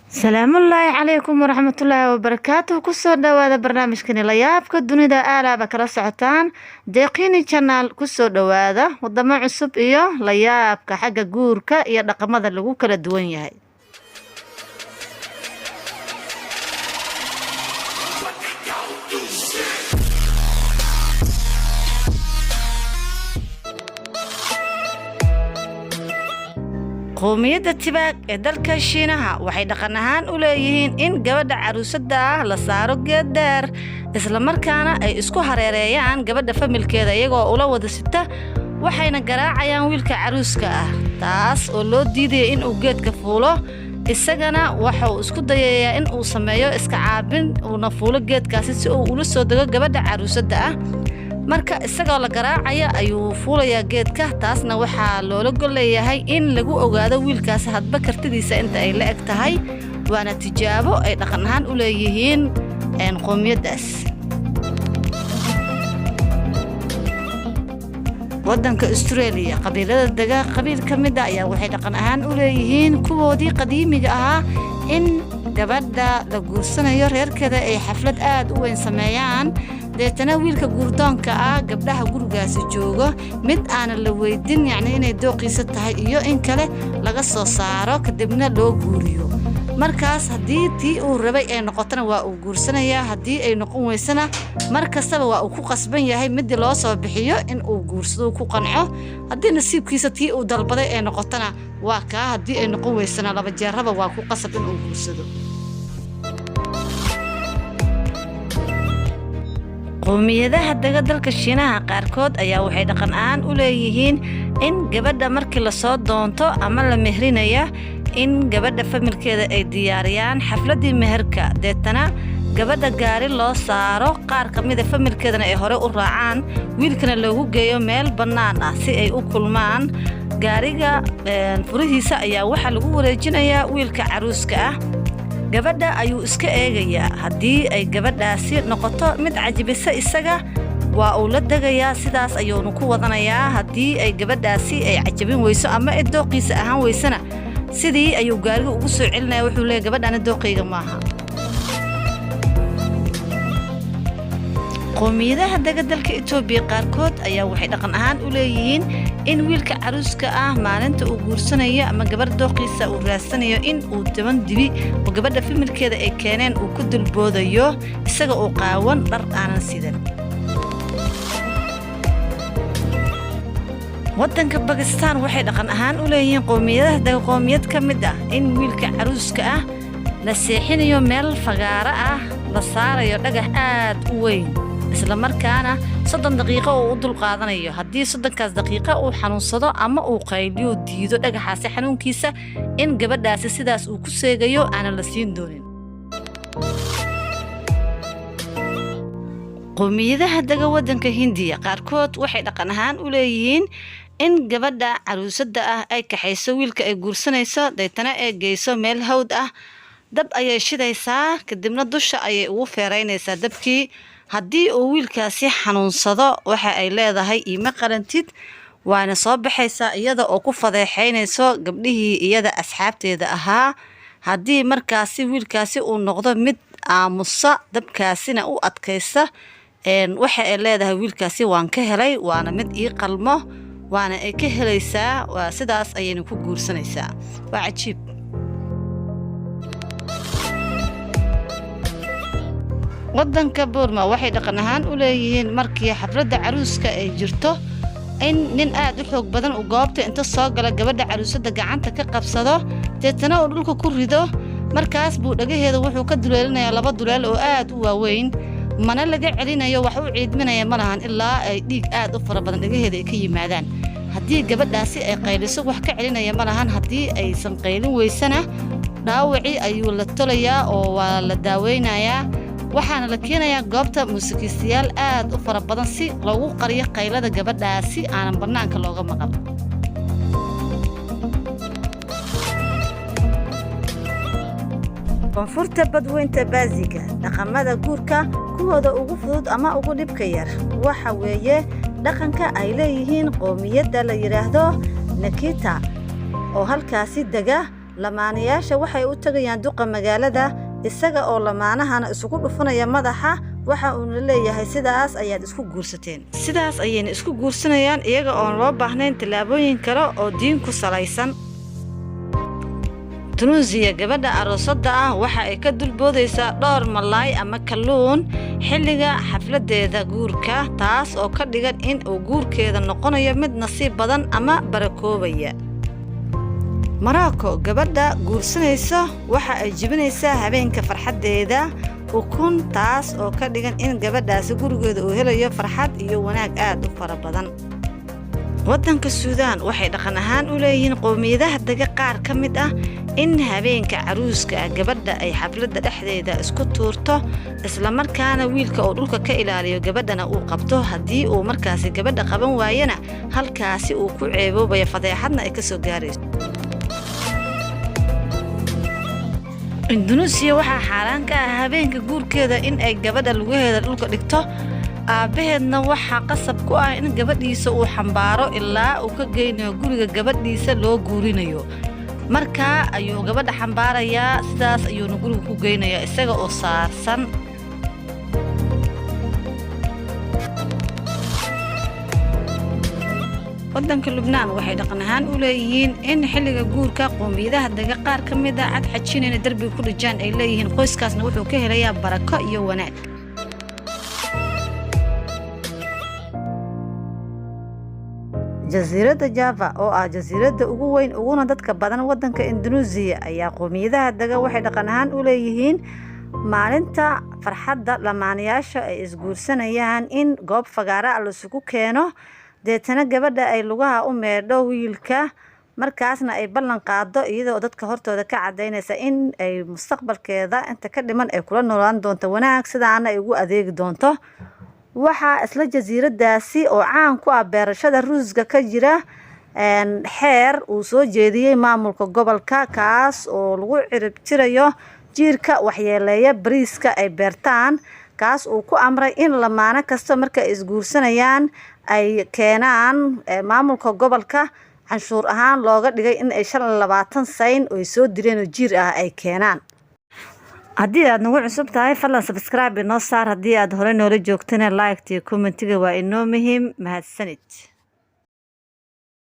السلام الله عليكم ورحمة الله وبركاته كسو دوادا برنامج كني ليابك الدنيا آلا بكرا سعتان ديقيني channel كسو دوادا ودما عصب إيو ليابك حقا قوركا إيا رقمادا لغو كلا دوان يهي qowmiyadda tibaag ee dalka Shiinaha waxay dhaqan ahaan u leeyihiin in gabadha caruusada ah la saaro geed dheer isla markaana ay isku hareereeyaan gabadha familkeeda iyagoo ula wada sita waxayna garaacayaan wiilka caruuska ah taas oo loo diiday in uu geedka fuulo isagana waxa uu isku dayayaa in uu sameeyo iska caabin uu fuulo geedkaasi si uu ula soo dago gabadha caruusada ah marka isagoo la garaacaya ayuu fuulayaa geedka taasna waxaa loola goleeyahay in lagu ogaado wiilkaas hadba kartidiisa inta ay la eg tahay waana tijaabo ay dhaqan ahaan u leeyihiin qowmiyadaas wadanka Australia qabiilada daga qabiil kamid ah ayaa waxay dhaqan ahaan u leeyihiin kuwoodii qadiimiga ahaa in gabadha la guursanayo reerkeeda ay xaflad aad u weyn sameeyaan deetana wiilka guurdoonka ah gabdhaha gurigaasi joogo mid aan la weydin yacni inay dooqiisa tahay iyo in kale laga soo saaro kadibna loo guuriyo markaas haddii tii uu rabay ay noqotana waa uu guursanayaa haddii ay noqon weysana mar kastaba waa uu ku qasban yahay mid loo soo bixiyo in uu guursado ku qanco haddii nasiibkiisa tii uu dalbaday ay noqotana waa ka haddii ay noqon weysana laba jeeraba waa ku qasab in uu guursado qowmiyadaha dalka Shiinaha qaarkood ayaa waxay dhaqan ahaan u leeyihiin in gabadha markii la soo doonto ama la mehrinayo in gabadha familkeeda ay diyaariyaan xafladii meherka deetana gabadha gaari loo saaro qaar kamid ah familkeedana ay hore u raacaan wiilkana loogu geeyo meel bannaan ah si ay u kulmaan gaariga furihiisa ayaa waxa lagu wareejinayaa wiilka caruuska ah gabadha ayuu iska eegayaa haddii ay gabadhaasi noqoto mid cajibisa isaga waa uu la dagayaa sidaas ayuuna ku wadanayaa haddii ay gabadhaasi ay cajabin weyso ama ay dooqiisa ahaan weysana sidii ayuu gaariga ugu soo celinaya wuxuu leeyahay gabadhana dooqayga maaha qowmiyadaha dalka Itoobiya qaarkood ayaa waxay dhaqan ahaan u leeyihiin in wiilka caruuska ah maalinta uu guursanayo ama gabar dooqiisa uu raadsanayo in uu taban dibi oo gabadha familkeeda ay keeneen uu ku dulboodayo isaga oo qaawan dhar aanan sidan wadanka Pakistan waxay dhaqan ahaan u leeyihiin qowmiyad kamid ah in wiilka caruuska ah la seexinayo meel fagaara ah la saarayo dhagax aad u weyn isla markaana 30 daqiiqo uu dul qaadanayo haddii 30 daqiiqo uu xanuunsado ama uu qayliyo diido dhagaxaasi xanuunkiisa in gabadhaasi sidaas uu ku seegayo aan la siin doonin qowmiyadaha wadanka Hindiya qaarkood waxay dhaqan ahaan u leeyihiin in gabadha caruusada ah ay kaxayso wiilka ay guursanayso deetana ay geyso meel hawd ah dab ayay shidaysaa kadibna dusha ayay ugu feereynaysaa dabkii haddii uu wiilkaasi xanuunsado waxa ay leedahay iima qarantid waana soo baxaysaa iyada oo ku fadeexaynayso gabdhihii iyada asxaabteeda ahaa haddii markaasi wiilkaasi uu noqdo mid aamusa dabkaasina u adkaysta waxa ay leedahay wiilkaasi waan ka helay waana mid ii qalmo waana ay ka helaysaa waa sidaas ayayna ku guursanaysaa waa cajiib wadanka Burma waxay dhaqan ahaan u leeyihiin markii xafladda caruuska ay jirto in nin aad u xoog badan u goobta inta soo gala gabadha caruusada gacanta ka qabsado deetana uu dhulka ku rido markaas buu dhagaheeda wuxuu ka duleelinayaa laba duleel oo aad u waaweyn mana laga celinayo wax u ciidminaya malahan ilaa ay dhiig aad u fara badan dhagaheeda ay ka yimaadaan haddii gabadhaasi ay qayliso wax ka celinaya malahan haddii aysan qaylin weysana dhaawaci ayuu la tolayaa oo waa la daaweynayaa waxaana la keenayaa goobta muusikiistayaal aad u fara badan si loogu qariyo qaylada gabadhaasi aanan bannaanka looga maqal koonfurta badweynta baasiga dhaqamada guurka kuwooda ugu fudud ama ugu dhibka yar waxa weeye dhaqanka ay leeyihiin qowmiyadda la yiraahdo Nakita oo halkaasi dega lamaanayaasha waxay u tagayaan duqa magaalada isaga oo lamaanahana isugu dhufanaya madaxa waxa uu leeyahay sidaas ayaad isku guursateen sidaas ayayna isku guursanayaan iyaga oo loo baahnayn tilaabooyin kale oo diin ku salaysan Tunisia gabadha aroosada ah waxa ay ka dulboodaysaa dhowr malaay ama kalluun xilliga xafladeeda guurka taas oo ka dhigan in uu guurkeeda noqonayo mid nasiib badan ama barakoobaya Morocco gabadha guursanaysa waxa ay jibinaysaa habeenka farxadeeda ukun taas oo ka dhigan in gabadhaasi gurigeeda uu helayo farxad iyo wanaag aad u fara badan waddanka Suudaan waxay dhaqan ahaan u leeyihiin qowmiyadaha daga qaar ka mid ah in habeenka caruuska gabadha ay xafladda dhexdeeda isku tuurto isla markaana wiilka oo dhulka ka ilaaliyo gabadhana uu qabto hadii uu markaasi gabadha qaban waayana halkaasi uu ku ceeboobayo fadeexadna ay ka soo gaarayso Indonesia waxa xaraan ka ah habeenka guurkeeda in ay gabadha lugaheeda dhulka dhigto aabaheedna waxa qasab ku ah in gabadhiisa uu xambaaro ilaa uu ka geynayo guriga gabadhiisa loo guurinayo marka ayuu gabadha xambaarayaa sidaas ayuu guriga ku geynayaa isaga oo saarsan waddanka Lubnaan waxay dhaqan ahaan u leeyihiin in xilliga guurka qowmiyadaha daga qaar ka mid ah cad xajinayna darbiga ku dhijaan ay leeyihiin qoyskaasna wuxuu ka helayaa barako iyo wanaag jasiiradda Java oo ah jasiiradda ugu weyn uguna dadka badan waddanka Indonesia ayaa qowmiyadaha daga waxay dhaqan ahaan u leeyihiin maalinta farxadda lamaanayaasha ay isguursanayaan in goob fagaara la isugu keeno deetana gabadha ay lugaha u meedho wiilka markaasna ay ballan qaado iyadoo dadka hortooda ka cadeynaysa in ay mustaqbalkeeda inta ka dhiman ay kula noolaan doonto wanaag sidaana ay ugu adeegi doonto waxa isla jasiiradaasi oo caan ku ah beerashada ruuska ka jira xeer uu soo jeediyay maamulka gobolka kaas oo lagu cirib jirayo jiirka waxyeeleeya bariiska ay beertaan kaas uu ku amray in lamaana kasta marka ay isguursanayaan ay keenaan maamulka gobolka canshuur ahaan looga dhigay in ay 25 sayn oo soo direen oo jiir ah ay keenaan haddii aad nagu cusub tahay fadlan subscribe inoo saar haddii aad hore noola joogtana like iyo commentiga waa inoo muhiim mahadsanid